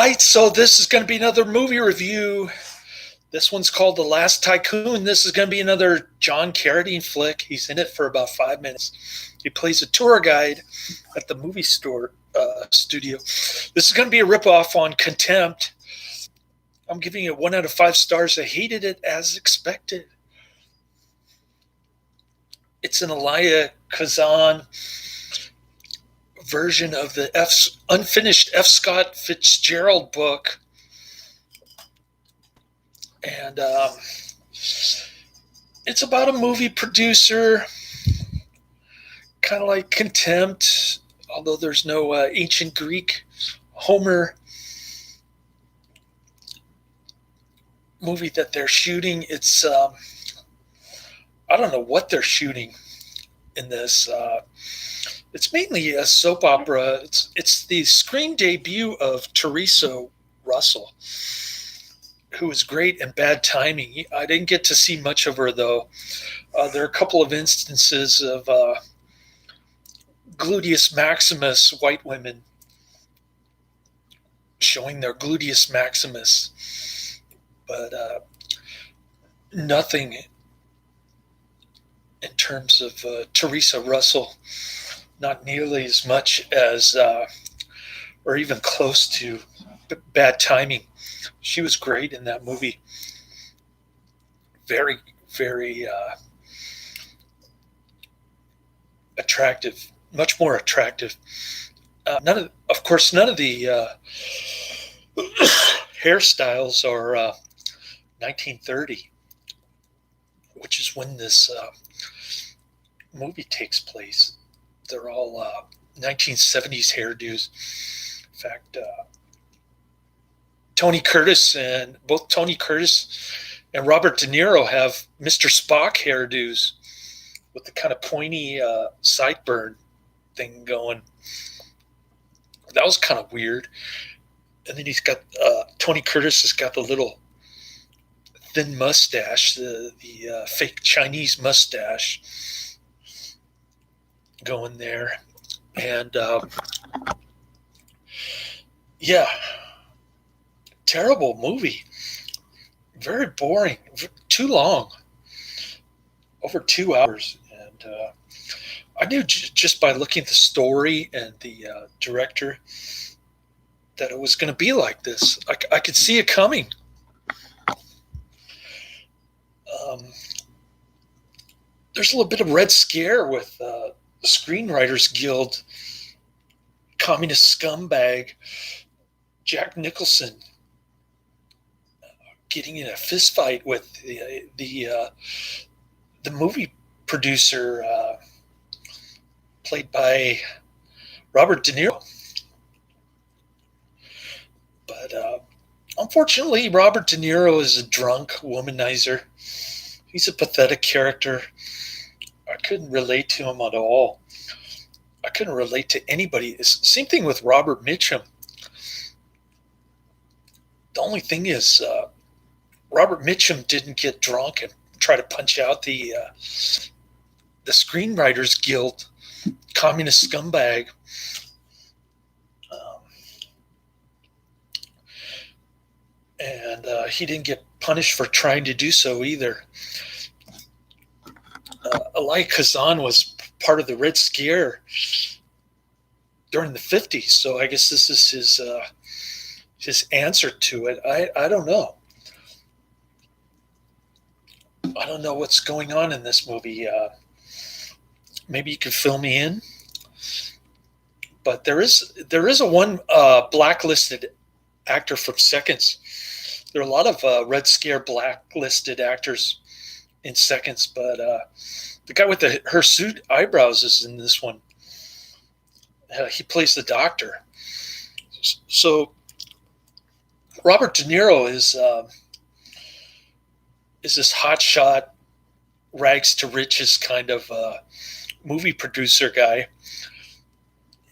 right, so this is going to be another movie review. This one's called The Last Tycoon. This is going to be another John Carradine flick. He's in it for about 5 minutes. He plays a tour guide at the movie store studio. This is going to be a ripoff on Contempt. I'm giving it 1 out of 5 stars. I hated it as expected. It's an Elia Kazan version of the unfinished F. Scott Fitzgerald book. And it's about a movie producer, kind of like Contempt, although there's no ancient Greek Homer movie that they're shooting. It's I don't know what they're shooting in this. It's mainly a soap opera. It's the screen debut of Theresa Russell, who was great in Bad Timing. I didn't get to see much of her, though. There are a couple of instances of gluteus maximus white women showing their gluteus maximus, but nothing in terms of Theresa Russell, not nearly as much as, or even close to Bad Timing. She was great in that movie. Very, very attractive, much more attractive. None of the hairstyles are 1930, which is when this movie takes place. They're all 1970s hairdos. In fact, both Tony Curtis and Robert De Niro have Mr. Spock hairdos with the kind of pointy sideburn thing going. That was kind of weird. And then he's got Tony Curtis has got the little thin mustache, the fake Chinese mustache going there. And yeah, terrible movie. Very boring. Too long. Over 2 hours. And I knew just by looking at the story and the director that it was going to be like this. I could see it coming. There's a little bit of Red Scare with the Screenwriters Guild communist scumbag Jack Nicholson getting in a fist fight with the movie producer played by Robert De Niro. But unfortunately, Robert De Niro is a drunk womanizer. He's a pathetic character. I couldn't relate to him at all. I couldn't relate to anybody. Same thing with Robert Mitchum. The only thing is, Robert Mitchum didn't get drunk and try to punch out the Screenwriters Guild communist scumbag. And he didn't get punished for trying to do so either. Elia Kazan was part of the Red Scare during the 50s, so I guess this is his answer to it. I don't know. I don't know what's going on in this movie. Maybe you could fill me in. But there is a one blacklisted actor from Seconds. There are a lot of Red Scare blacklisted actors in Seconds, but the guy with the hirsute eyebrows is in this one. He plays the doctor. So Robert De Niro is this hotshot, rags to riches kind of movie producer guy,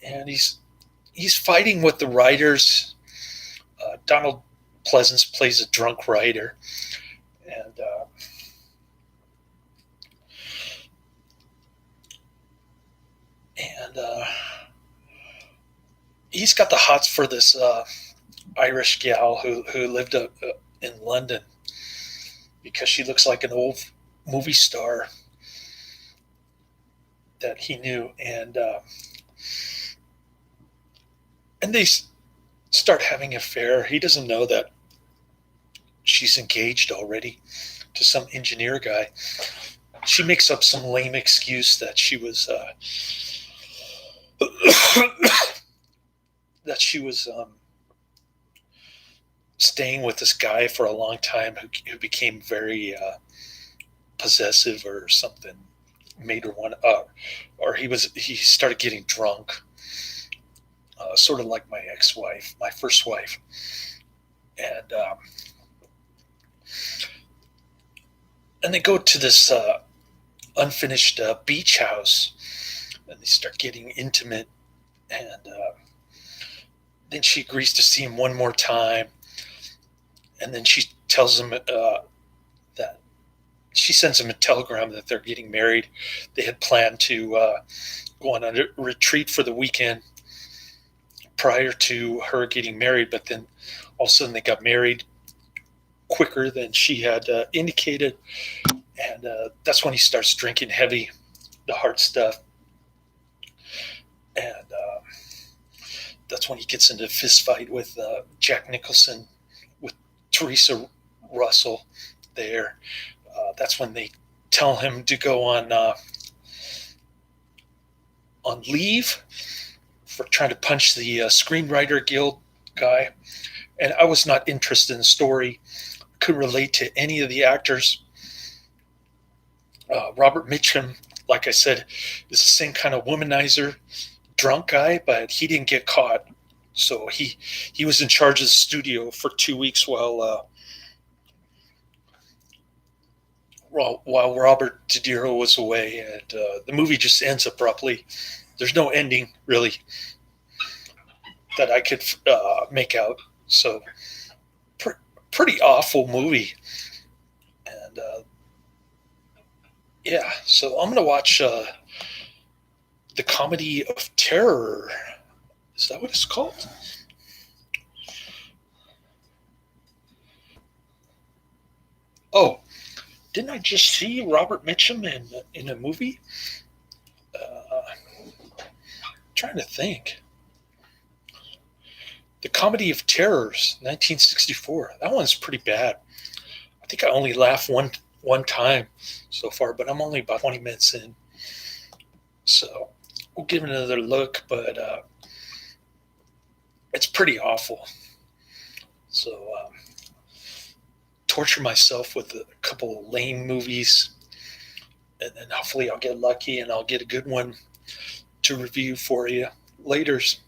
and he's fighting with the writers. Donald Pleasence plays a drunk writer, and he's got the hots for this Irish gal who lived in London because she looks like an old movie star that he knew, and they start having an affair. He doesn't know that she's engaged already to some engineer guy. She makes up some lame excuse that she was that she was staying with this guy for a long time who became very possessive or something, made her want or he started getting drunk, sort of like my ex-wife, my first wife, and they go to this unfinished beach house, and they start getting intimate, and then she agrees to see him one more time, and then she tells him that she sends him a telegram that they're getting married. They had planned to go on a retreat for the weekend prior to her getting married, but then all of a sudden they got married quicker than she had indicated, and that's when he starts drinking heavy, the hard stuff, and that's when he gets into a fist fight with Jack Nicholson, with Theresa Russell there. That's when they tell him to go on leave for trying to punch the Screenwriter Guild guy. And I was not interested in the story. Couldn't relate to any of the actors. Robert Mitchum, like I said, is the same kind of womanizer, drunk guy, but he didn't get caught. So he was in charge of the studio for 2 weeks while Robert De Niro was away, and the movie just ends abruptly. There's no ending, really, that I could make out. So, pretty awful movie. And yeah, so I'm going to watch The Comedy of Terror. Is that what it's called? Oh, didn't I just see Robert Mitchum in a movie? Trying to think. The Comedy of Terrors, 1964. That one's pretty bad. I think I only laughed one time so far, but I'm only about 20 minutes in. So we'll give it another look, but it's pretty awful. So torture myself with a couple of lame movies, and then hopefully I'll get lucky and I'll get a good one to review for you. Laters.